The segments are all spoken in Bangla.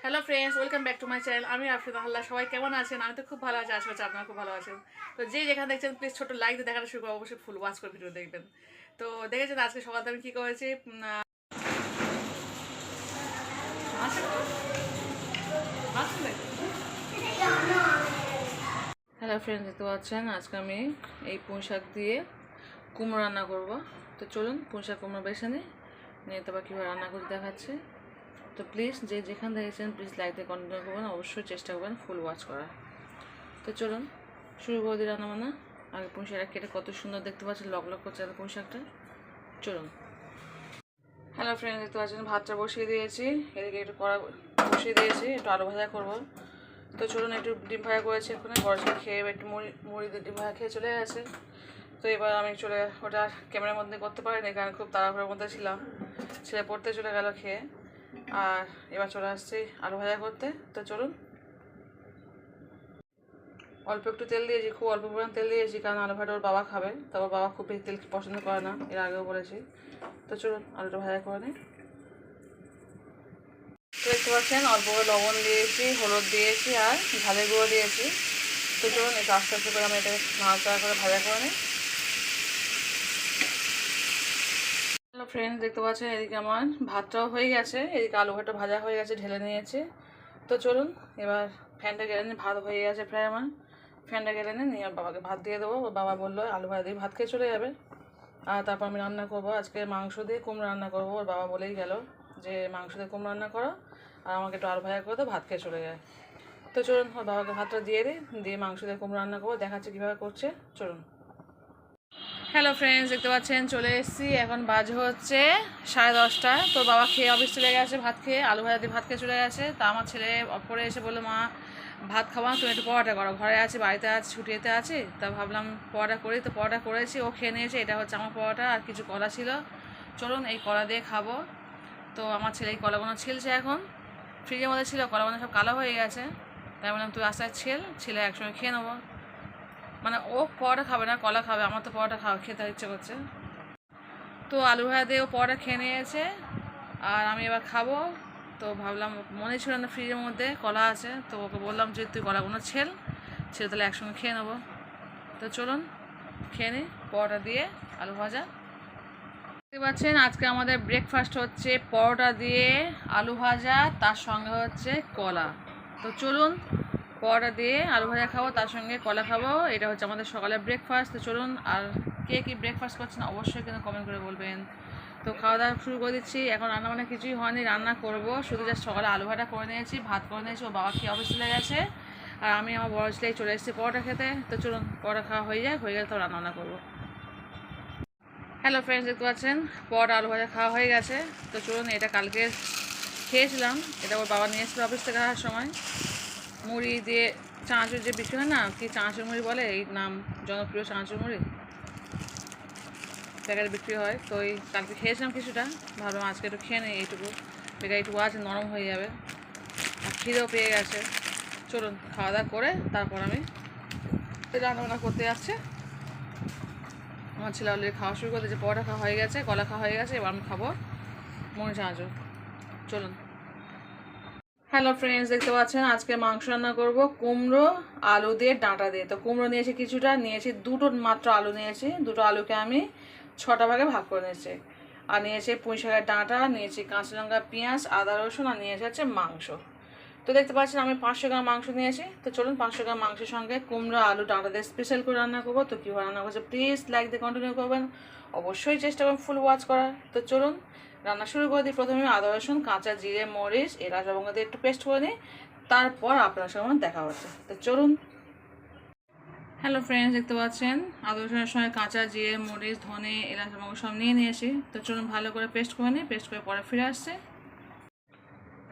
Hello friends, welcome back to my channel. আমি আফরিদা আল্লাহ। সবাই কেমন আছেন? আমি তো খুব ভালো আছি, আশা করছি আপনারা খুব ভালো আছেন। তো যেখানে দেখছেন প্লিজ ছোট লাইক দিয়ে দেখাটা শুরু করবো, অবশ্যই ফুল ওয়াচ করে ভিডিও দেখবেন। তো দেখেছেন আজকে সকালে আমি কী করেছি। হ্যালো ফ্রেন্ডস, দেখতে পাচ্ছেন আজকে আমি এই পুঁই শাক দিয়ে কুমড়ো রান্না করব। তো চলুন পুঁই শাক কুমড়ো বেছে নিয়ে তারপর কীভাবে রান্না করে দেখাচ্ছে। তো প্লিজ যেখানে দেখেছেন প্লিজ লাইক দিয়ে কন্টিনিউ করবেন, অবশ্যই চেষ্টা করবেন ফুল ওয়াচ করার। তো চলুন শুরু করে দিই রান্নাবান্না। আগে পুঁই শাকটা কেটে কত সুন্দর দেখতে পাচ্ছেন, লক করছে পুঁই শাকটা। চলুন। হ্যালো ফ্রেন্ড, দেখতে পাচ্ছেন ভাতটা বসিয়ে দিয়েছি, এদিকে একটু কড়া বসিয়ে দিয়েছি, একটু আলু ভাজা করবো। তো চলুন একটু ডিম ভাজা করেছি, ওখানে বড় খেয়ে একটু মুড়ি দিয়ে ডিম ভাজা খেয়ে চলে গেছে। তো এবার আমি ওটা ক্যামেরার মধ্যে করতে পারিনি, কারণ খুব তাড়াহুড়োর মধ্যে ছিলাম, ছেলে পড়তে চলে গেল খেয়ে। আর এবার চলে আসছি আলু ভাজা করতে। তো চলুন। অল্প একটু তেল দিয়েছি, খুব অল্প পরিমাণ তেল দিয়েছি, কারণ আলু ভাজা ওর বাবা খাবে। তারপর বাবা খুব বেশি তেল পছন্দ করে না, এর আগেও বলেছি। তো চলুন আলুটা ভাজা করে নিই। তো দেখতে পাচ্ছেন অল্প করে লবণ দিয়েছি, হলুদ দিয়েছি আর ঝালের গুঁড়ো দিয়েছি। তো চলুন একটু আস্তে আস্তে করে আমি এটাকে নাড়াচাড়া করে ভাজা করে নিই। হ্যালো ফ্রেন্ডস, দেখতে পাচ্ছেন এদিকে আমার ভাতটাও হয়ে গেছে, এদিকে আলু ভাতটা ভাজা হয়ে গেছে, ঢেলে নিয়েছে। তো চলুন এবার ফ্যানটা গেলে নিয়ে, ভাত হয়ে গেছে প্রায় আমার, ফ্যানটা গেলে নিয়ে বাবাকে ভাত দিয়ে দেবো। বাবা বললো আলু ভাজা দিয়ে ভাত খেয়ে চলে যাবে। আর তারপর আমি রান্না করবো আজকে মাংস দিয়ে কুমড়ো রান্না করবো। ওর বাবা বলেই গেল যে মাংস দিয়ে কুমড়ো রান্না করো, আর আমাকে একটু আলু ভাজা করে তো ভাত খেয়ে চলে যায়। তো চলুন ওর বাবাকে ভাতটা দিয়ে দিই, দিয়ে মাংস দিয়ে কুমড়ো রান্না করবো, দেখাচ্ছি কীভাবে করছে। চলুন। হ্যালো ফ্রেন্ডস, দেখতে পাচ্ছেন চলে এসেছি, এখন বাজে হচ্ছে 10:30। তো বাবা খেয়ে অফিস চলে গেছে, ভাত খেয়ে আলু ভাজা দিয়ে ভাত খেয়ে চলে গেছে। তা আমার ছেলে পরে এসে বললো, মা ভাত খাওয়া, তুমি একটু পরোটা করো, ঘরে আছি, বাড়িতে আছি, ছুটিতে আছি। তা ভাবলাম পরোটা করি। তো পরোটা করেছি, ও খেয়ে নিয়েছে। এটা হচ্ছে আমার পরোটা, আর কিছু কলা ছিল। চলুন এই কলা দিয়ে খাবো। তো আমার ছেলে এই কলাগুলো ছিলছে, এখন ফ্রিজের মধ্যে ছিল, কলাগুলো সব কালো হয়ে গেছে। তাই বললাম তুই আস্তে আস্তে ছেলে একসঙ্গে খেয়ে নেবো। মানে ও পরোটা খাবে না, কলা খাবে, আমার তো পরোটা খেতে ইচ্ছে করছে। তো আলু ভাজা দিয়ে ও পরোটা খেয়ে নিয়েছে, আর আমি এবার খাবো। তো ভাবলাম, মনে ছিল না ফ্রিজের মধ্যে কলা আছে, তো ওকে বললাম যে তুই কলাগুলো ছেলে তাহলে একসঙ্গে খেয়ে নেবো। তো চলুন খেয়ে নিই পরোটা দিয়ে আলু ভাজা। দেখতে পাচ্ছেন আজকে আমাদের ব্রেকফাস্ট হচ্ছে পরোটা দিয়ে আলু ভাজা, তার সঙ্গে হচ্ছে কলা। তো চলুন পরোটা দিয়ে আলু ভাজা খাবো, তার সঙ্গে কলা খাবো, এটা হচ্ছে আমাদের সকালের ব্রেকফাস্ট। তো চলুন, আর কে কী ব্রেকফাস্ট করছেন অবশ্যই কিন্তু কমেন্ট করে বলবেন। তো খাওয়া দাওয়া শুরু করে দিচ্ছি। এখন রান্না মানে কিছুই হয়নি, রান্না করব, শুধু জাস্ট সকালে আলু ভাজা করে নিয়েছি, ভাত করে নিয়েছি, ও বাবা খেয়ে অফিস চলে গেছে, আর আমি আমার বড় ছেলে চলে এসেছি পরোটা খেতে। তো চলুন পরোটা খাওয়া হয়ে গেলে তো রান্না করবো। হ্যালো ফ্রেন্ডস, দেখতে পাচ্ছেন পরোটা আলু ভাজা খাওয়া হয়ে গেছে। তো চলুন, এটা কালকে খেয়েছিলাম, এটা ওর বাবা নিয়ে এসেছিলো অফিস থেকে আসার সময়, মুড়ি দিয়ে চানাচুর যে বিক্রি হয় না, কি চানাচুর মুড়ি বলে এই নাম, জনপ্রিয় চানাচুর মুড়ি প্যাকেটে বিক্রি হয়। তো এই কালকে খেয়েছিলাম কিছুটা, ভাবলাম আজকে একটু খেয়ে নিই, এইটুকু বেকার একটু আছে, নরম হয়ে যাবে, আর খিদেও পেয়ে গেছে। চলুন খাওয়া দাওয়া করে তারপর আমি রান্নাবান্না করতে যাচ্ছে। আমার ছেলে অলরেডি খাওয়া শুরু করতে, যে পরোটা খাওয়া হয়ে গেছে, কলা খাওয়া হয়ে গেছে, এবার আমি খাবো মুড়ি চানাচুর। চলুন। হ্যালো ফ্রেন্ডস, দেখতে পাচ্ছেন আজকে মাংস রান্না করব কুমড়ো আলু দিয়ে ডাঁটা দিয়ে। তো কুমড়ো নিয়েছি কিছুটা, নিয়েছি দুটো মাত্র আলু নিয়েছি, দুটো আলুকে আমি 6টা ভাগে ভাগ করে নিয়েছি। আর নিয়েছি পুঁই শাকের ডাঁটা, নিয়েছি কাঁচা লঙ্কা, পেঁয়াজ, আদা, রসুন, আর নিয়েছি হচ্ছে মাংস। তো দেখতে পাচ্ছেন আমি 500 গ্রাম মাংস নিয়েছি। তো চলুন 500 গ্রাম মাংসের সঙ্গে কুমড়ো আলু ডাঁটা দিয়ে স্পেশাল করে রান্না করবো। তো কীভাবে রান্না করছে প্লিজ লাইক দিয়ে কন্টিনিউ করবেন, অবশ্যই চেষ্টা করবেন ফুল ওয়াচ করার। তো চলুন রান্না শুরু করে দিই। প্রথমে আদা, রসুন, কাঁচা জিরে, মরিচ, এলাচ, লবঙ্গ দিয়ে একটু পেস্ট করে নিই, তারপর আপনার সঙ্গে দেখা হচ্ছে। তো চলুন। হ্যালো ফ্রেন্ডস, দেখতে পাচ্ছেন আদা রসুনের সঙ্গে কাঁচা জিরে, মরিচ, ধনে, এলাচ, লবঙ্গ সব নিয়ে নিয়েছি। তো চলুন ভালো করে পেস্ট করে নিই, পেস্ট করে পরে ফিরে আসছে।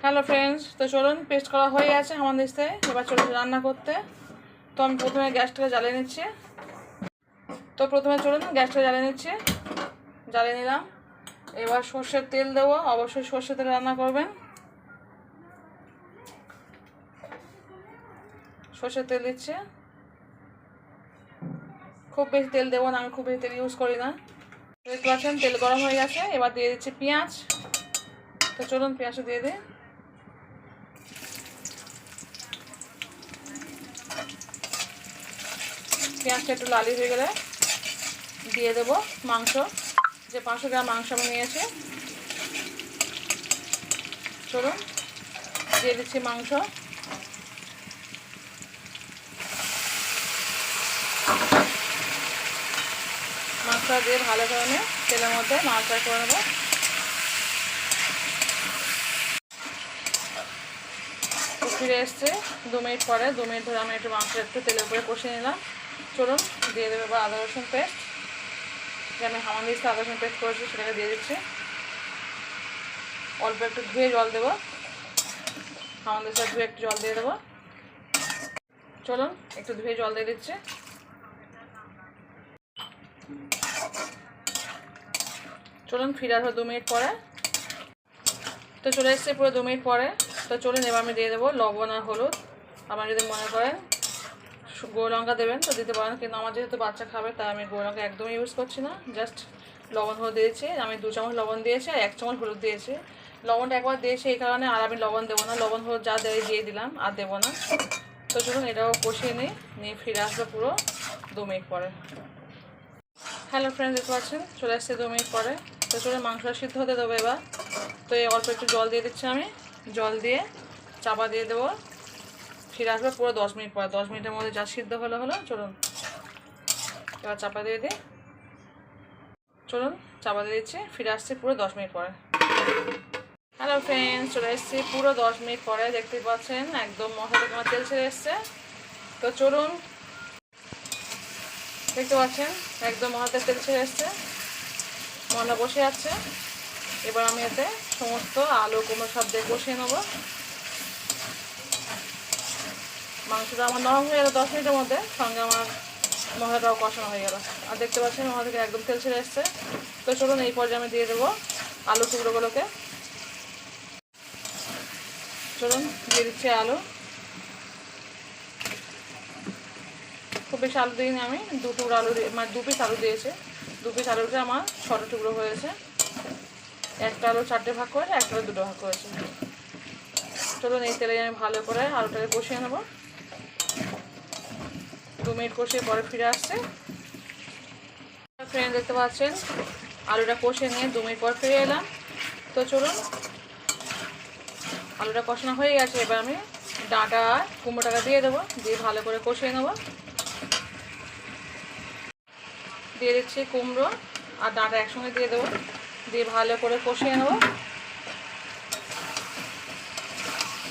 হ্যালো ফ্রেন্ডস, তো চলুন পেস্ট করা হয়ে গেছে আমাদের দিকে, এবার চলুন রান্না করতে। তো আমি প্রথমে গ্যাসটাকে জ্বালিয়ে নিচ্ছি। তো প্রথমে চলুন গ্যাসটা জ্বালিয়ে নিচ্ছি, জ্বালিয়ে নিলাম। এবার সর্ষের তেল দেবো, অবশ্যই সর্ষের তেল রান্না করবেন। সর্ষের তেল দিচ্ছে, খুব বেশি তেল দেবো না, আমি খুব বেশি তেল ইউজ করি না। দেখতে পাচ্ছেন তেল গরম হয়ে গেছে, এবার দিয়ে দিচ্ছি পেঁয়াজ। তো চলুন পেঁয়াজটা দিয়ে দিই। পেঁয়াজটা একটু লালি হয়ে গেলে দিয়ে দেবো মাংস। যে 500 গ্রাম মাংস আমি নিয়েছি, চলুন দিয়ে দিচ্ছি মাংস। মাংসটা দিয়ে ভালো করে আমি তেলের মধ্যে নাড়াচাড়া করে নেবো। ফিরে এসছে 2 মিনিট পরে। 2 মিনিট ধরে আমি একটু মাংস একটু তেলের উপরে কষিয়ে নিলাম। চলুন দিয়ে দেবো এবার আদা রসুন পেস্ট। যে আমি হামানদিস্তা আদা রসুন পেস্ট করেছি সেটাকে দিয়ে দিচ্ছি। অল্প একটু ধুয়ে জল দেবো, হামানদিস্তা ধুয়ে একটু জল দিয়ে দেবো। চলুন একটু ধুয়ে জল দিয়ে দিচ্ছি। চলুন ফিরে আসবো 2 মিনিট পরে। তো চলে এসছে পুরো 2 মিনিট পরে। তো চলুন এবার আমি দিয়ে দেবো লবণ আর হলুদ। আপনারা যদি মনে করেন গুঁড়ো লঙ্কা দেবেন তো দিতে পারেন, কিন্তু আমার যেহেতু বাচ্চা খাবে তাই আমি গুঁড়ো লঙ্কা একদমই ইউজ করছি না। জাস্ট লবণ হলুদ দিয়েছি। আমি 2 চামচ লবণ দিয়েছি আর 1 চামচ হলুদ দিয়েছি। লবণটা একবার দিয়েছি এই কারণে, আর আমি লবণ দেবো না। লবণ হলুদ যা দিয়ে দিলাম, আর দেবো না। তো চলুন এটাও কষিয়ে নিয়ে ফিরে আসবো পুরো 2 মিনিট পরে। হ্যালো ফ্রেন্ডস, দেখতে পাচ্ছেন চলে আসছে 2 মিনিট পরে। তো চলুন মাংসটা সিদ্ধ হতে দেবো এবার। তো এই অল্প একটু জল দিয়ে দিচ্ছি আমি। জল দিয়ে চাপা দিয়ে দেবো। ফিরে আসবে পুরো 10 মিনিট পরে। 10 মিনিটের মধ্যে যা সিদ্ধ হলো। চলুন এবার চাপা দিয়ে দিই। চলুন চাপা দিয়ে দিচ্ছি। ফিরে আসছি পুরো 10 মিনিট পরে। হ্যালো ফ্রেন্ডস, চলে এসেছি পুরো 10 মিনিট পরে। দেখতে পাচ্ছেন একদম মশলা থেকে আমার তেল ছেড়ে এসছে। তো চলুন দেখতে পাচ্ছেন একদম মশলাতে তেল ছেড়ে এসছে, মশলা বসে যাচ্ছে। এবার আমি এতে সমস্ত আলু কুমড়ো সব দিয়ে কষিয়ে নেবো। মাংসটা আমার নরম হয়ে গেল 10 মিনিটের মধ্যে, সঙ্গে আমার মশলাটাও কষানো হয়ে গেল। আর দেখতে পাচ্ছেন মশলা থেকে একদম তেল ছেড়ে এসছে। তো চলুন এই পর্যায়ে আমি দিয়ে দেবো আলু টুকরোগুলোকে। চলুন দিয়ে দিচ্ছি আলু। খুব বেশি আলু দিইনি আমি, 2 টুকরো আলু মানে 2 পিস আলু দিয়েছি। 2 পিস আলুটা আমার 6টা টুকরো হয়েছে। একটা আলু 4টে ভাগ করে, একটা আলু 2টো ভাগ করেছে। চলুন এই তেলে আমি ভালো করে আলুটাকে কষিয়ে নেবো। 2 মিনিট কষিয়ে পরে ফিরে আসছে। ফ্রেন্ড দেখতে পাচ্ছেন আলুটা কষিয়ে নিয়ে 2 মিনিট পর ফিরে এলাম। তো চলুন আলুটা কষানো হয়ে গেছে। এবার আমি ডাঁটা আর কুমড়োটাকে দিয়ে দেবো, দিয়ে ভালো করে কষিয়ে নেবো। দিয়ে দিচ্ছি কুমড়ো আর ডাঁটা একসঙ্গে দিয়ে দেবো, দিয়ে ভালো করে কষিয়ে নেবো।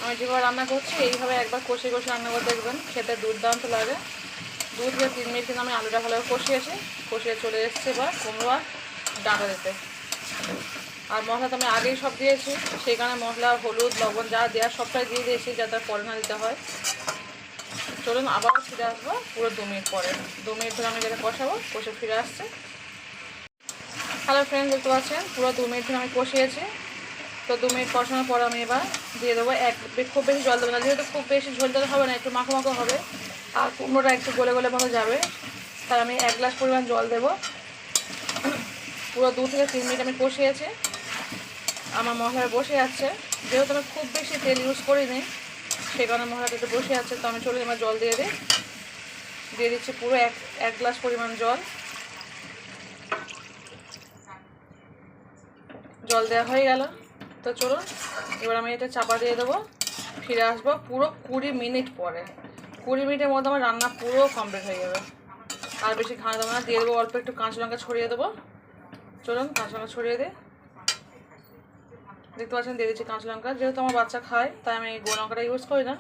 আমি যেভাবে রান্না করছি এইভাবে একবার কষিয়ে রান্না করে দেখবেন, খেতে দুর্দান্ত লাগে। 2 থেকে 3 মিনিট কিন্তু আমি আলুটা ভালো কষিয়েছি। কষিয়ে চলে এসেছে এবার কুমড়ো আর ডাঁটা দিতে। আর মশলা তো আমি আগেই সব দিয়েছি, সেই কারণে মশলা হলুদ লবণ যা দেওয়ার সবটাই দিয়ে দিয়েছি, যাতে পরে না দিতে হয়। চলুন আবার ফিরে আসবো পুরো 2 মিনিট পরে। 2 মিনিট ধরে আমি যেটা কষাবো, কষে ফিরে আসছে। হ্যালো ফ্রেন্ড, দেখতে পাচ্ছেন পুরো 2 মিনিট ধরে আমি কষিয়েছি। তো 2 মিনিট কষানোর পর আমি এবার দিয়ে দেবো খুব বেশি জল দেবো না, যেহেতু খুব বেশি ঝোল ঝোল হবে না, একটু মাখো মাখো হবে আর কুমড়োটা একটু গলে গলে মতো যাবে। তাই আমি 1 গ্লাস পরিমাণ জল দেবো। পুরো 2 থেকে 3 মিনিট আমি কষিয়েছি। আমার মশলা বসে যাচ্ছে, যেহেতু আমি খুব বেশি তেল ইউজ করিনি সেই কারণে মশলাটা একটু বসে যাচ্ছে। তো আমি চলে আমার জল দিয়ে দিচ্ছি পুরো 1 গ্লাস পরিমাণ জল দেওয়া হয়ে গেল। তো চলুন এবার আমি এটা চাপা দিয়ে দেবো। ফিরে আসবো পুরো 20 মিনিট পরে। 20 মিনিটের মধ্যে আমার রান্না পুরো কমপ্লিট হয়ে যাবে। আর বেশি ঘানা দেবো না, দিয়ে দেবো অল্প একটু কাঁচা লঙ্কা ছড়িয়ে দেবো। চলুন কাঁচা লঙ্কা ছড়িয়ে দিই। দেখতে পাচ্ছেন দিয়ে দিচ্ছি কাঁচা লঙ্কা। যেহেতু আমার বাচ্চা খায় তাই আমি গোল লঙ্কাটা ইউজ করি না।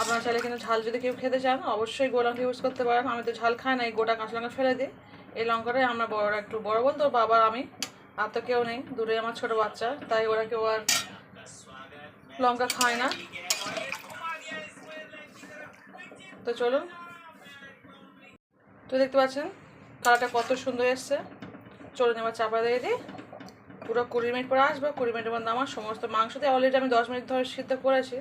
আপনারা চাইলে কিন্তু ঝাল যদি কেউ খেতে চান অবশ্যই গোল লঙ্কা ইউজ করতে পারেন। আমি তো ঝাল খাই না, এই গোটা কাঁচা লঙ্কা ফেলে দিই। এই লঙ্কাটাই আমরা একটু বড় বলতো বাবা আমি, আর তো কেউ নেই, দূরে আমার ছোটো বাচ্চা, তাই ওরা কেউ আর লঙ্কা খায় না। তো চলুন, তো দেখতে পাচ্ছেন কালারটা কত সুন্দর এসছে। চলুন এবার চাপা দিয়ে দিই। পুরো 20 মিনিট পরে আসবে। 20 মিনিটের মধ্যে আমার সমস্ত মাংসতে অলরেডি আমি 10 মিনিট ধরে সিদ্ধ করেছি,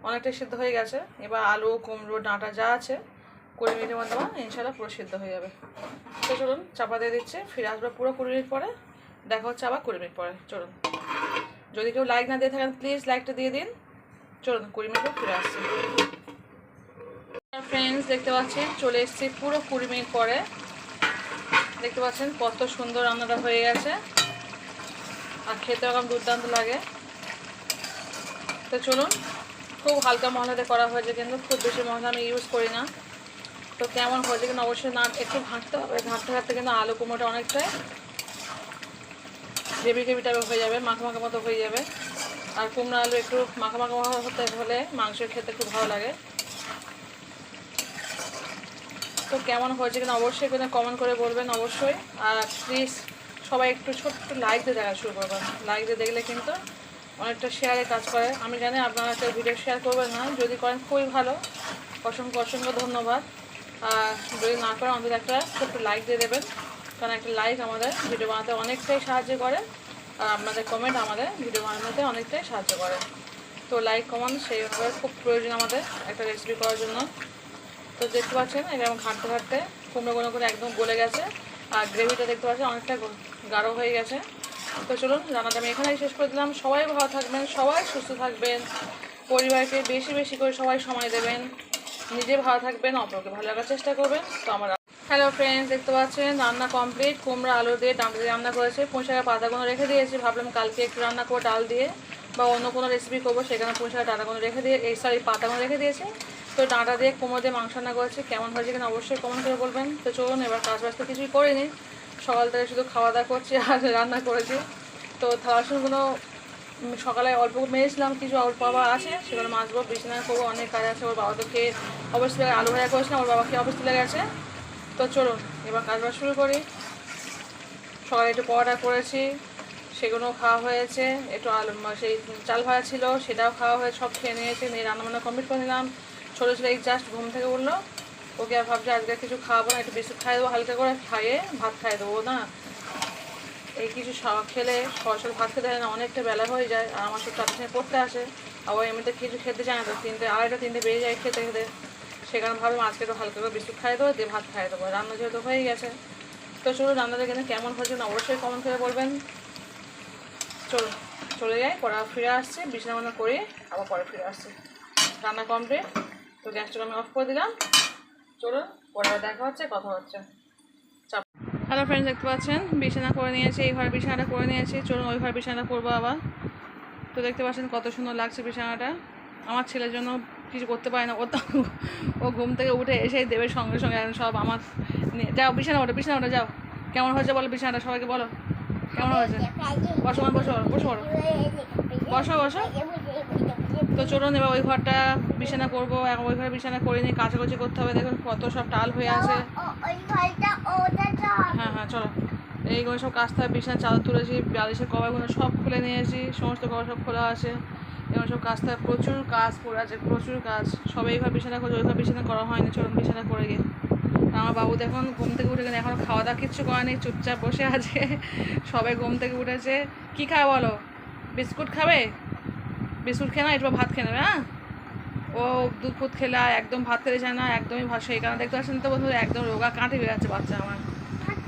অনেকটাই সিদ্ধ হয়ে গেছে। এবার আলু কুমড়ো ডাঁটা যা আছে 20 মিনিটের মধ্যে আমার ইনশাল্লাহ পুরো সিদ্ধ হয়ে যাবে। তো চলুন চাপা দিয়ে দিচ্ছি। ফিরে আসবে পুরো 20 মিনিট পরে। দেখা হচ্ছে আবার 20 মিনিট পরে। চলুন, যদি কেউ লাইক না দিয়ে থাকেন প্লিজ লাইকটা দিয়ে দিন। চলুন 20 মিনিট পর ফিরে আসছি। ফ্রেন্ডস দেখতে পাচ্ছেন চলে এসেছি পুরো 20 মিনিট পরে। দেখতে পাচ্ছেন কত সুন্দর রান্নাটা হয়ে গেছে আর খেতে এরকম দুর্দান্ত লাগে। তো চলুন, খুব হালকা মশলাতে করা হয়েছে, কিন্তু খুব বেশি মশলা আমি ইউজ করি না। তো কেমন হয়েছে কিন্তু অবশ্যই না একটু ঘাঁটতে হবে, ঘাঁটতে ঘাঁটতে কিন্তু আলু কুমড়োটা অনেকটাই গ্রেভি গ্রেভি টাইপের হয়ে যাবে, মাখা মাখা মতো হয়ে যাবে। আর কুমড়ো আলু একটু মাখা মাখা হতে হলে মাংসের খেতে খুব ভালো লাগে। তো কেমন হয়েছে কিনা অবশ্যই কিন্তু কমেন্ট করে বলবেন অবশ্যই। আর প্লিজ সবাই একটু ছোট্ট লাইক দিয়ে দেখা শুরু করবেন। লাইক দিয়ে দেখলে কিন্তু অনেকটা শেয়ারে কাজ করে। আমি জানি আপনারা একটা ভিডিও শেয়ার করবেন না, যদি করেন খুবই ভালো, অসংখ্য অসংখ্য ধন্যবাদ। আর যদি না করেন অন্তত একটা ছোট্ট লাইক দিয়ে দেবেন, কারণ একটা লাইক আমাদের ভিডিও বানাতে অনেকটাই সাহায্য করে। আর আপনাদের কমেন্ট আমাদের ভিডিও বানানোতে অনেকটাই সাহায্য করে। তো লাইক কমেন্ট সেইভাবে খুব প্রয়োজন আমাদের একটা রেসিপি করার জন্য। তো দেখতে পাচ্ছেন এরকম ঘাঁটতে ঘাঁটতে কুমড়োগুলো করে একদম গলে গেছে আর গ্রেভিটা দেখতে পাচ্ছেন অনেকটা গাঢ় হয়ে গেছে। তো চলুন রান্নাটা আমি এখানেই শেষ করে দিলাম। সবাই ভালো থাকবেন, সবাই সুস্থ থাকবেন, পরিবারকে বেশি বেশি করে সবাই সময় দেবেন, নিজে ভালো থাকবেন, অপরকে ভালো লাগার চেষ্টা করবেন। তো আমার হ্যালো ফ্রেন্ডস দেখতে পাচ্ছেন রান্না কমপ্লিট। কুমড়ো আলু দিয়ে ডাঁটা দিয়ে রান্না করেছে, পুঁই শাকের পাতাগুলো রেখে দিয়েছি, ভাবলাম কালকে একটু রান্না করবো ডাল দিয়ে বা অন্য কোনো রেসিপি করবো, সেখানে পুঁই শাকের ডাঁটাগুলো রেখে দিয়ে পাতাগুলো রেখে দিয়েছি। তো ডাঁটা দিয়ে কুমড়ো দিয়ে মাংস রান্না করেছি, কেমন হয়েছে কিনা অবশ্যই কমেন্ট করে বলবেন। তো চলুন এবার কাজ বাজ তো কিছুই করিনি, সকাল থেকে শুধু খাওয়া দাওয়া করছি আর রান্না করেছি। তো থালা বাসনগুলো সকালে অল্প মেরেছিলাম, কিছু অল্প আবার আছে, সেগুলো মাজবো, বিছানা করবো, অনেক কাজ আছে। ওর বাবা তো খেয়ে অফিস থেকে আলু ভাজা করেছিলাম, ওর বাবা খেয়ে অফিস চলে গেছে। তো চলুন এবার কাজ বাজ শুরু করি। সকালে একটু পরোটা করেছি, সেগুলোও খাওয়া হয়েছে। একটু আলু সেই চাল ভাজা ছিল, সেটাও খাওয়া হয়েছে, সব খেয়ে নিয়েছি, নিয়ে রান্নাবান্না কমপ্লিট করে নিলাম। ছোটো ছেলে এই জাস্ট ঘুম থেকে উঠলো, ওকে আর ভাবছি আজকে কিছু খাওয়াবো না, একটু বিস্কুট খাইয়ে দেবো, হালকা করে খাইয়ে ভাত খাইয়ে দেবো না। এই কিছু খেলে সরাসরি ভাত খেতে হয় না, অনেকটা বেলা হয়ে যায়। আর আমার সব চারটার সময় পড়তে আসে, আবার এমনিতে কিছু খেতে চায় না, তো 3টে 2:30 3টে বেজে যায় খেতে খেতে। সেখানে ভাবলাম আজকে একটু হালকা করে বিস্কুট খাইয়ে দেবো, দিয়ে ভাত খাইয়ে দেবো, রান্না যেহেতু হয়ে গেছে। তো চলুন রান্নাটা কিন্তু কেমন হয়েছে না অবশ্যই কমেন্ট করে বলবেন। চলুন চলে যাই, পরে ফিরে আসছি, বিছানা বান্না করে আবার পরে ফিরে আসছি। রান্না কমপ্লিট, তো গ্যাসটাকে আমি অফ করে দিলাম। চলুন পরে দেখা হচ্ছে, কথা হচ্ছে। হ্যালো ফ্রেন্ডস দেখতে পাচ্ছেন বিছানা করে নিয়েছি, এই ঘরে বিছানাটা করে নিয়েছি। চলুন ওই ঘরে বিছানাটা করবো আবার। তো দেখতে পাচ্ছেন কত সুন্দর লাগছে বিছানাটা। আমার ছেলের জন্য কিছু করতে পারে না, ও ঘুম থেকে উঠে এসেই দেবে সঙ্গে সঙ্গে সব আমার যাও বিছানা ওঠে, বিছানা ওঠে যাও। কেমন হয়েছে বলো বিছানাটা, সবাইকে বলো কেমন হয়েছে। বসো বসো বসো বসো বসো। তো চলুন এবার ওই ঘরটা বিছানা করবো। এখন ওই ঘরে বিছানা করে নিই, কাচাকুচি করতে হবে। দেখুন কত সব টাল হয়ে আছে। হ্যাঁ হ্যাঁ চলো, এইগুলো সব কাচতে হবে। বিছানা চাদর তুলেছি, বালিশের কভারগুলো সব খুলে নিয়েছি, সমস্ত কভার সব খোলা আছে। এগুলো সব কাচতে হবে, প্রচুর কাজ পড়ে আছে, প্রচুর কাজ। সব এই ঘর বিছানা করছে, ওই ঘর বিছানা করা হয়নি। চলুন বিছানা করে গিয়ে। আমার বাবু দেখুন ঘুম থেকে উঠে গেলে এখনও খাওয়া দাওয়া কিচ্ছু করেনি, চুপচাপ বসে আছে। সবাই ঘুম থেকে উঠেছে। কী খাবে বলো, বিস্কুট খাবে? বিস্কুট খেয়ে না, একটু ভাত খেয়ে নেবে। হ্যাঁ, ও দুধ ফুট খেলে একদম ভাত খেতে চায় না, একদমই ভাত। সেই কারণে দেখতে পাচ্ছেন তো বন্ধুরা, একদম রোগা কাঁটি হয়ে যাচ্ছে বাচ্চা আমার।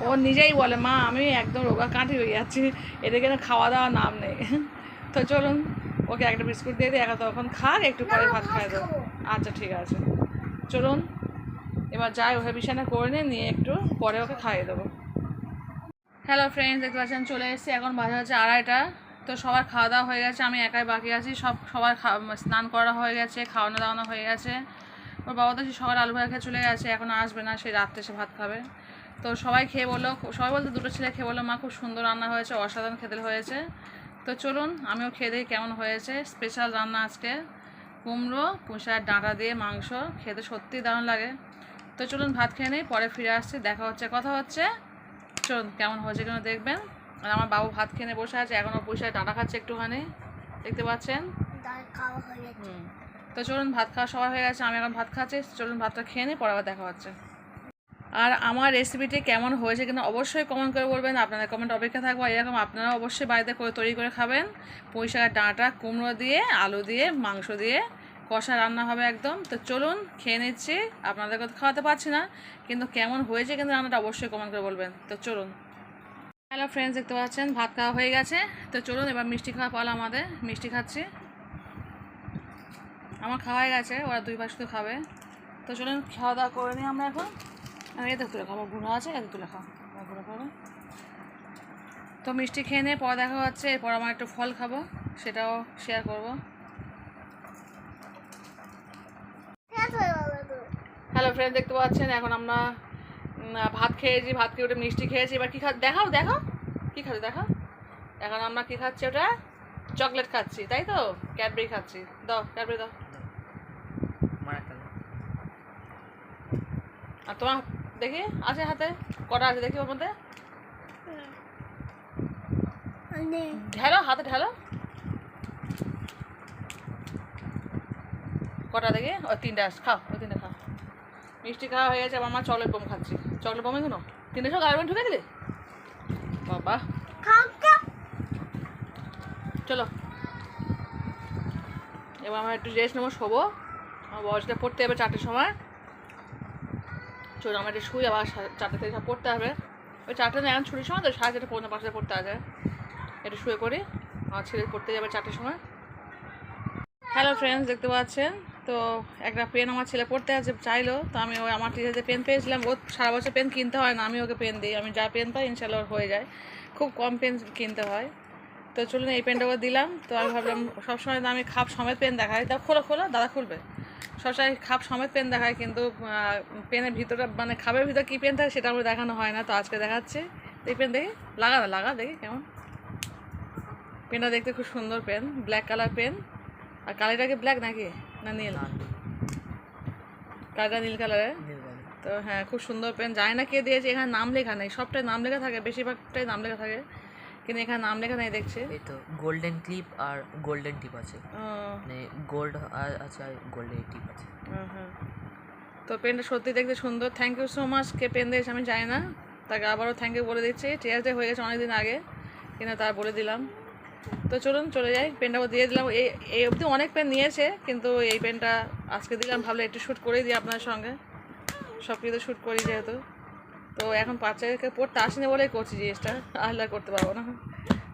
ও নিজেই বলে মা আমি একদম রোগা কাঁটি হয়ে যাচ্ছি, এদিকে না খাওয়া দাওয়া নাম নেই। তো চলুন ওকে একটা বিস্কুট দিয়ে দিই, এখন তখন খাক, একটু পরে ভাত খাই দেবো। আচ্ছা ঠিক আছে, চলুন এবার যাই, ওকে বিছানা করে নিয়ে একটু পরে ওকে খাইয়ে দেবো। হ্যালো ফ্রেন্ডস দেখতে পাচ্ছেন চলে এসেছি, এখন বাজে হচ্ছে 2:30। তো সবার খাওয়া দাওয়া হয়ে গেছে, আমি একাই বাকি আছি। সবার স্নান করা হয়ে গেছে, খাওয়ানো দাওয়ানো হয়ে গেছে। ওর বাবা তো সবার আলু ভাজা খেয়ে চলে গেছে, এখন আসবে না, সেই রাত্রে সে ভাত খাবে। তো সবাই খেয়ে বললো, সবাই বলতে দুটো ছেলে খেয়ে বললো মা খুব সুন্দর রান্না হয়েছে, অসাধারণ খেতে হয়েছে। তো চলুন আমিও খেয়ে দেখি কেমন হয়েছে। স্পেশাল রান্না আজকে, কুমড়ো পুঁইশাকের ডাঁটা দিয়ে মাংস, খেতে সত্যিই দারুণ লাগে। তো চলুন ভাত খেয়ে নিই, পরে ফিরে আসছি, দেখা হচ্ছে, কথা হচ্ছে। চলুন কেমন হয়েছে কেন দেখবেন। আর আমার বাবু ভাত খেয়ে বসে আছে, এখনও পুঁইশাকের ডাঁটা খাচ্ছে একটুখানি, দেখতে পাচ্ছেন। তো চলুন ভাত খাওয়া সবাই হয়ে গেছে, আমি এখন ভাত খাচ্ছি। চলুন ভাতটা খেয়ে নিই, পরে আবার দেখা হচ্ছে। আর আমার রেসিপিটি কেমন হয়েছে কিনা অবশ্যই কমেন্ট করে বলবেন, আপনাদের কমেন্ট অপেক্ষা থাকবো। এরকম আপনারা অবশ্যই বাড়িতে তৈরি করে খাবেন। পুঁইশাকের ডাঁটা কুমড়ো দিয়ে আলু দিয়ে মাংস দিয়ে কষা রান্না হবে একদম। তো চলুন খেয়ে নিচ্ছি, আপনাদেরকে খাওয়াতে পারছি না, কিন্তু কেমন হয়েছে কিন্তু রান্নাটা অবশ্যই কমেন্ট করে বলবেন। তো চলুন। হ্যালো ফ্রেন্ডস দেখতে পাচ্ছেন ভাত খাওয়া হয়ে গেছে। তো চলুন এবার মিষ্টি খাওয়া পালা আমাদের, মিষ্টি খাচ্ছি। আমার খাওয়া হয়ে গেছে, ওরা 2 ভাই শুধু খাবে। তো চলুন খাওয়া দাওয়া করে নিই আমরা এখন। আমি এতে তুলে খাবো, গুঁড়ো আছে এতে তুলে খাবো, গুঁড়ো খাবো। তো মিষ্টি খেয়ে নিয়ে পরে দেখা হচ্ছে, এরপর আমার একটু ফল খাবো, সেটাও শেয়ার করবো। হ্যালো ফ্রেন্ড, দেখতে পাচ্ছেন এখন আমরা ভাত খেয়েছি, ভাত খেয়ে ওটা মিষ্টি খেয়েছি। এবার কী দেখাও দেখাও কী খাচ্ছি দেখাও। এখন আমরা কী খাচ্ছি, ওটা চকলেট খাচ্ছি, তাই তো? ক্যাডবেরি খাচ্ছি। দাও ক্যাডবেরি দাও। আর তোমার দেখি আছে হাতে কটা আছে দেখি ওর মধ্যে, ঢেলো হাতে ঢেলো কটা দেখি। ওই 3টে আস, খাও ওই 3টে খাও। মিষ্টি খাওয়া হয়ে গেছে, আমার চকলেট বোম খাচ্ছি। চকলেট বোমে কোনো 3টে সব গার্মেন্ট ঢুকে দিলে বাবা। চলো এবার আমার একটু রেস্ট নেবো, শোবো। আমার বয়সটা পড়তে হবে 4টের সময়। চলো আমার একটু শুই, আবার 4টে থেকে সব পড়তে হবে। ওই 4টে না, এখন ছুটির সময় তো 4:30 পৌনে 5টায় পড়তে আছে। একটু শুয়ে করি, আমার ছেলে পড়তে যাবে 4টের সময়। হ্যালো ফ্রেন্ডস, দেখতে পাচ্ছেন তো একটা পেন আমার ছেলে পড়তে আছে চাইলো, তো আমি ওই আমার টিচার যে পেন পেয়েছিলাম, ও সারা বছর পেন কিনতে হয় না, আমি ওকে পেন দিই। আমি যা পেন পাই ইনশাল্লাহ ওর হয়ে যায়, খুব কম পেন কিনতে হয়। তো চলুন এই পেনটা ওকে দিলাম। তো আমি ভাবলাম সবসময় তো আমি খাপ সমেত পেন দেখাই, তা খোলো খোলো দাদা খুলবে। সবসময় খাপ সমেত পেন দেখায়, কিন্তু পেনের ভিতরে মানে খাপের ভিতরে কী পেন থাকে সেটা আমার দেখানো হয় না। তো আজকে দেখাচ্ছে এই পেন, দেখি লাগা না লাগা দেখি কেমন। পেনটা দেখতে খুব সুন্দর পেন, ব্ল্যাক কালার পেন। আর কালিটা কি ব্ল্যাক নাকি না নীল? কালিটা নীল কালারের। তো হ্যাঁ, খুব সুন্দর পেন। জানি না কে দিয়েছে, এখানে নাম লেখা নেই। সবটাই নাম লেখা থাকে, বেশিরভাগটাই নাম লেখা থাকে, কিন্তু এখানে নাম লেখা নেই দেখছি। এই তো গোল্ডেন ক্লিপ আর গোল্ডেন টিপ আছে, মানে গোল্ড আছে আর গোল্ডেন টিপ আছে। হ্যাঁ, তো পেনটা সত্যি দেখতে সুন্দর। Thank you so much. কে পেন দিয়েছে আমি জানি না, তাকে আবারও থ্যাংক ইউ বলে দিচ্ছি। টিচার্স ডে হয়ে গেছে অনেকদিন আগে, কিন্তু তার বলে দিলাম। তো চলুন চলে যাই, পেনটাও দিয়ে দিলাম। এই অবধি অনেক পেন নিয়েছে, কিন্তু এই পেনটা আজকে দিলাম, ভাবলে একটু শ্যুট করেই দিই আপনার সঙ্গে। সব কিছু শ্যুট করি যেহেতু। তো এখন বাচ্চাকে পড়তে আসেনি বলেই করছি জিনিসটা, আহ্লা করতে পারবো না।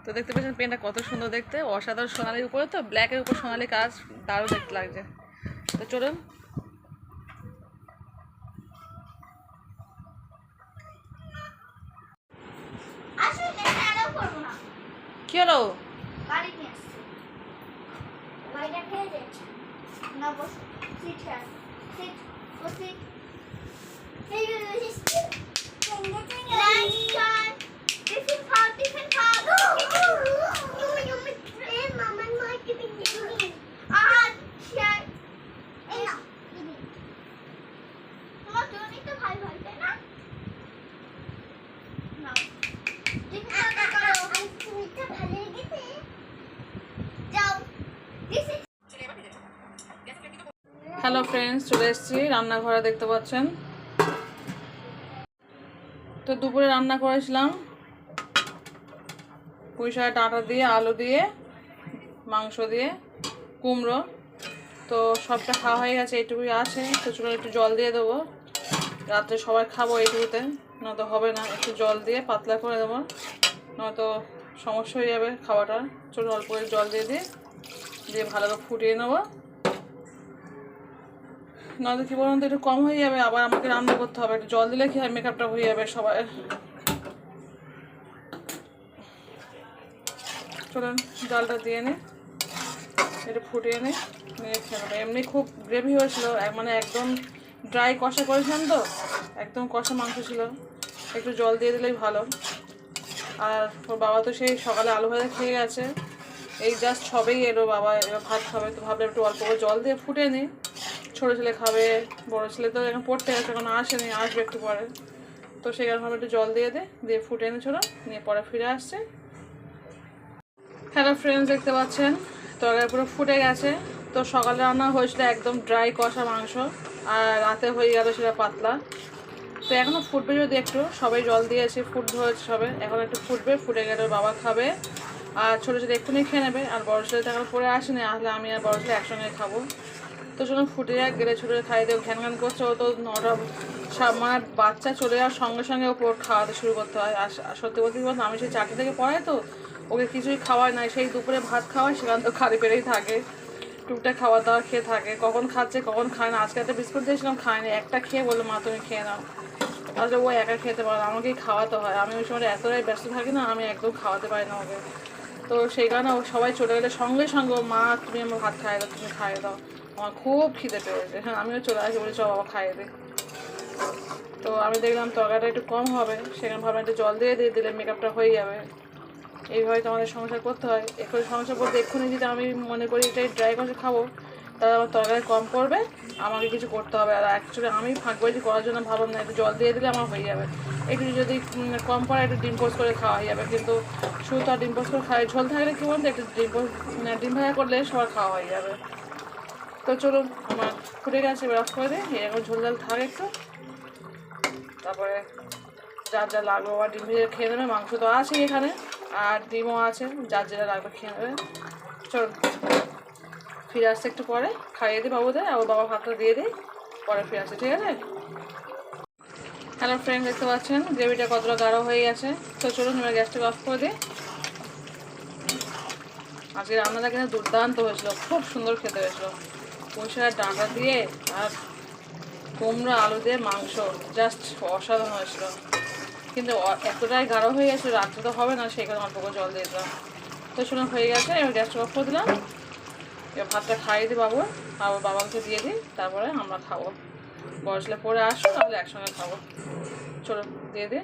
তো দেখতে পেয়েছেন পেনটা কত সুন্দর দেখতে, অসাধারণ সোনালির উপরে, তো ব্ল্যাকের উপর সোনালি কাজ, দারুণ দেখতে লাগছে। তো চলুন। কি হলো? হ্যালো ফ্রেন্ডস, চলে এসেছি রান্নাঘরে, দেখতে পাচ্ছেন। তো দুপুরে রান্না করেছিলাম পুঁই শাকের ডাঁটা দিয়ে, আলু দিয়ে, মাংস দিয়ে, কুমড়ো। তো সবটা খাওয়া হয়ে গেছে, এইটুকুই আছে। তো চলো একটু জল দিয়ে দেবো, রাত্রে সবাই খাবো এইটুকুতে, নয়তো হবে না। একটু জল দিয়ে পাতলা করে দেবো, নয়তো সমস্যা হয়ে যাবে খাওয়াটা। চলো অল্প করে জল দিয়ে দিয়ে ভালো করে ফুটিয়ে নেবো, নয়তো কী বলুন তো একটু কম হয়ে যাবে, আবার আমাকে রান্না করতে হবে। একটু জল দিলে কি হয়, মেকআপটা হয়ে যাবে সবাই। চলুন জলটা দিয়ে নে, একটু ফুটিয়ে নিয়ে খেয়ে নেবো। এমনি খুব গ্রেভি হয়েছিল, মানে একদম ড্রাই কষা করেছিলাম, তো একদম কষা মাংস ছিল। একটু জল দিয়ে দিলেই ভালো। আর ওর বাবা তো সেই সকালে আলু ভাজা খেয়ে গেছে, এই জাস্ট সবেই এলো বাবা, এবার ভাত খাবে। তো ভাবলে একটু অল্প করে জল দিয়ে ফুটিয়ে নিই, ছোটো ছেলে খাবে, বড়ো ছেলে তো এখন পড়তে গেছে, এখন আসেনি, আসবে একটু পরে। তো সেই কারণে একটু জল দিয়ে ফুটিয়ে নিয়েছিল, নিয়ে পরে ফিরে আসছে। হ্যালো ফ্রেন্ডস, দেখতে পাচ্ছেন তরকারি পুরো ফুটে গেছে। তো সকালে রান্না হয়েছিল একদম ড্রাই কষা মাংস, আর রাতে হয়ে গেল সেটা পাতলা। তো এখনও ফুটবে, যদি একটু, সবাই জল দিয়েছে, ফুটতে হয়েছে সবে, এখন একটু ফুটবে, ফুটে গেলে বাবা খাবে, আর ছোটো ছেলে এক্ষুনি খেয়ে নেবে। আর বড়ো ছেলে তো এখন পরে আসেনি, আসলে আমি আর বড়ো ছেলে একসঙ্গে খাবো। তো চলুন ফুটে যাক, গেলে ছোটো খাইয়ে দেবো। ঘ্যান ঘ্যান করছে, ও তো 9টা, মানে বাচ্চা চলে যাওয়ার সঙ্গে সঙ্গে ওপর খাওয়াতে শুরু করতে হয়। আর সত্যি বলতে কি বলতো, আমি সেই 4টে থেকে পড়াই, তো ওকে কিছুই খাওয়াই নাই। সেই দুপুরে ভাত খাওয়াই, সেখান তো খালি পেরেই থাকে, টুকটাক খাওয়া দাওয়া খেয়ে থাকে, কখন খাচ্ছে কখন খায় না। আজকে একটা বিস্কুট দিয়েছিলাম, খায়নি, একটা খেয়ে বললো মা তুমি খেয়ে নাও। তাহলে ও একা খেতে পারে, আমাকেই খাওয়াতে হয়। আমি ওই সময় এতটাই ব্যস্ত থাকি না, আমি একদম খাওয়াতে পারি না ওকে। তো সেই কারণে ও সবাই চলে গেলে সঙ্গে সঙ্গে ও মা তুমি আমার ভাত খাইয়ে দাও, তুমি খাইয়ে দাও, আমার খুব খিদে পেয়েছে। হ্যাঁ আমিও চলে আসি, বলি চল বাবা খাইয়ে দিই। তো আমি দেখলাম তরকারিটা একটু কম হবে, সেখানে ভাবলাম একটু জল দিয়ে দিলে মেকআপটা হয়ে যাবে। এইভাবে তো আমাদের সংসার করতে হয়। এক্ষুনি সংসার করতে এক্ষুনি যদি আমি মনে করি এটাই ড্রাই করে খাবো, তাহলে আমার তরকারি কম পড়বে, আমাকে কিছু করতে হবে। আর অ্যাকচুয়ালি আমি ফাঁকবাজি করার জন্য ভাবলাম না, একটু জল দিয়ে দিলে আমার হয়ে যাবে। একটু যদি কম পড়ে একটু ডিম পোস্ট করে খাওয়া হয়ে যাবে। কিন্তু শুধু তো আর ডিম পোস্ট করে খাওয়াই, ঝোল থাকলে কী বলতো একটু ডিম ভাজা করলে সবার খাওয়া হয়ে যাবে। তো চলুন আমার ফুটে গেছে, এবার অফ করে দিই। এরকম ঝোল ঝাল থাকে একটু, তারপরে যার যা লাগবে আবার ডিম ভেজে খেয়ে নেবে। মাংস তো আছে এখানে, আর ডিমও আছে, যার যেটা লাগবে খেয়ে নেবে। চল ফিরে আসতে একটু পরে, খাইয়ে দিই বাবুদের, আবার বাবা ভাতটা দিয়ে দিই, পরে ফিরে আসছে, ঠিক আছে? হ্যালো ফ্রেন্ড, দেখতে পাচ্ছেন গ্রেভিটা কতটা গাঢ় হয়ে গেছে। তো চলুন এবার গ্যাসটাকে অফ করে দিই। আজকে রান্নাটা কিন্তু দুর্দান্ত হয়েছিল, খুব সুন্দর খেতে হয়েছিল। পুঁই শাকের ডাঁটা দিয়ে আর কুমড়ো আলু দিয়ে মাংস, জাস্ট অসাধারণ হয়েছিল। কিন্তু এতটাই গাঢ় হয়ে গেছে, রাত্রে তো হবে না, সেই কারণে অল্প করে জল দিয়ে দিলাম। তো শুনে হয়ে গেছে, এবার গ্যাসটা অফ করে দিলাম। এবার ভাতটা খাইয়ে দিই বাবু, আর বাবাকে দিয়ে দিই, তারপরে আমরা খাবো। বসলে পরে আসো, তাহলে একসঙ্গে খাবো। চলো দিয়ে দিই।